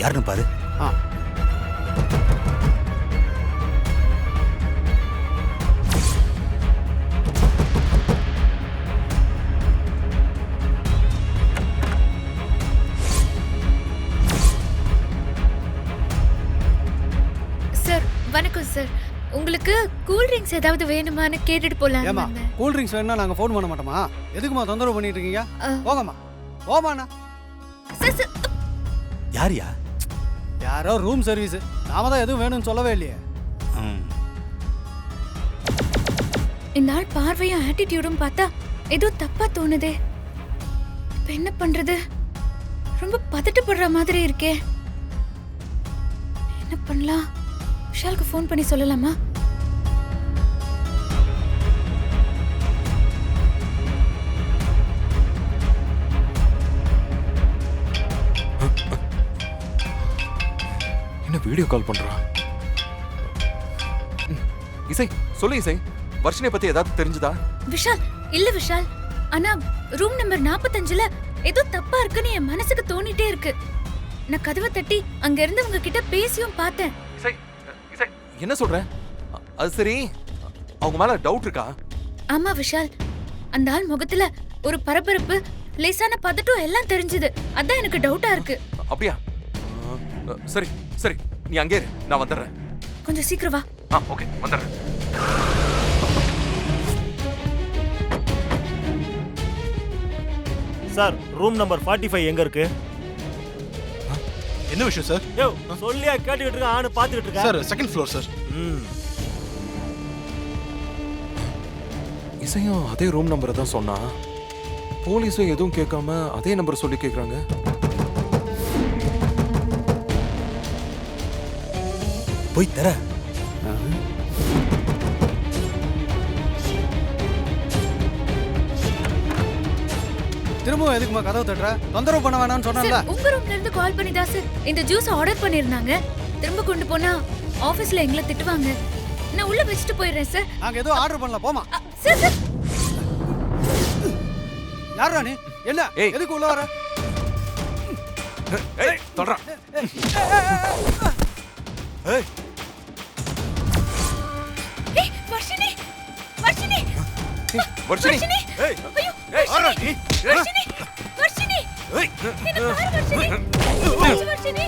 யாருன்னு பாரு. சார் வணக்கம் சார். உங்களுக்கு கூல் ட்ரிங்க்ஸ் ஏதாவது வேணுமான்னு கேட்டுட்டு போலாம். ஏமா கூல் ட்ரிங்க்ஸ் வேணும்னா நாங்க ஃபோன் பண்ண மாட்டோமா? எதுக்குமா தொந்தரவு பண்ணிட்டு இருக்கீங்க? போங்கம்மா போமாண்ணா. யாரியா? யாரோ ரூம் சர்வீஸ். நாம தான் எதுவும் வேணும்னு சொல்லவே இல்லையே. இந்த ஆள் பார்வையும் ஆட்டிடியூடும் பார்த்தா ஏதோ தப்பா தோணுதே. இப்ப என்ன பண்றது? ரொம்ப பதட்டப்படுற மாதிரி இருக்கே. என்ன பண்ணலாம்? விஷாலுக்கு ஃபோன் பண்ணி சொல்லலாமா? என்ன வீடியோ கால் பண்றா? இசை சொல்லு இசை, வர்ஷினை பத்தி ஏதாவது தெரிஞ்சுதா? விஷால் இல்ல விஷால், ஆனா ரூம் நம்பர் 45ல ஏதோ தப்பா இருக்குன்னு என் மனசுக்கு தோணிட்டே இருக்கு. நான் கதவை தட்டி அங்க இருந்தவங்க கிட்ட பேசியும் பார்த்தேன். இசை இசை என்ன சொல்ற? அது சரி, அவங்க மேல டவுட் இருக்கா? ஆமா விஷால், அந்த ஆள் முகத்துல ஒரு பரபரப்பு, லேசான பதட்டம் எல்லாம் தெரிஞ்சது. அதான் எனக்கு டவுட்டா இருக்கு. அப்படியா? சரி சரி, நீ அங்கே இரு, நான் வந்துடுறேன். கொஞ்சம் சீக்கிரம் வா. ஓகே, வந்துடுறேன். சார், ரூம் நம்பர் 45 எங்க இருக்கு? என்ன விஷயம் சார்? யோ, சொல்லியா கேட்டுக்கிட்டு இருக்க, ஆனு பாத்துக்கிட்டு இருக்க. Sir, second floor sir. இசையும் அதே ரூம் நம்பரை தான் சொன்னா. போலீஸும் எதுவும் கேட்காம அதே நம்பர் சொல்லி கேட்குறாங்க. போய் தர. திரும்பவும் எதுக்குமா கதவு தட்டுற? தொந்தரவு பண்ண வேணாம்னு சொன்னல. உங்க ரூம்ல இருந்து கால் பண்ணி தான் சார் இந்த ஜூஸ் ஆர்டர் பண்ணிருந்தாங்க. திரும்ப கொண்டு போனா ஆபீஸ்ல எங்களை திட்டுவாங்க. நான் உள்ள வச்சிட்டு போயிடுறேன் சார். நாங்க ஏதோ ஆர்டர் பண்ணல, போமா. சார் சார், யாரா நீ? என்ன எதுக்கு உள்ள வர? ஏய் தொடறா. ஏய் வர்ஷினி, வர்ஷினி, வர்ஷினி. ஏய் ஐயோ ஆரா நீ. வர்ஷினி, வர்ஷினி, என்ன பாரு வர்ஷினி. வர்ஷினி.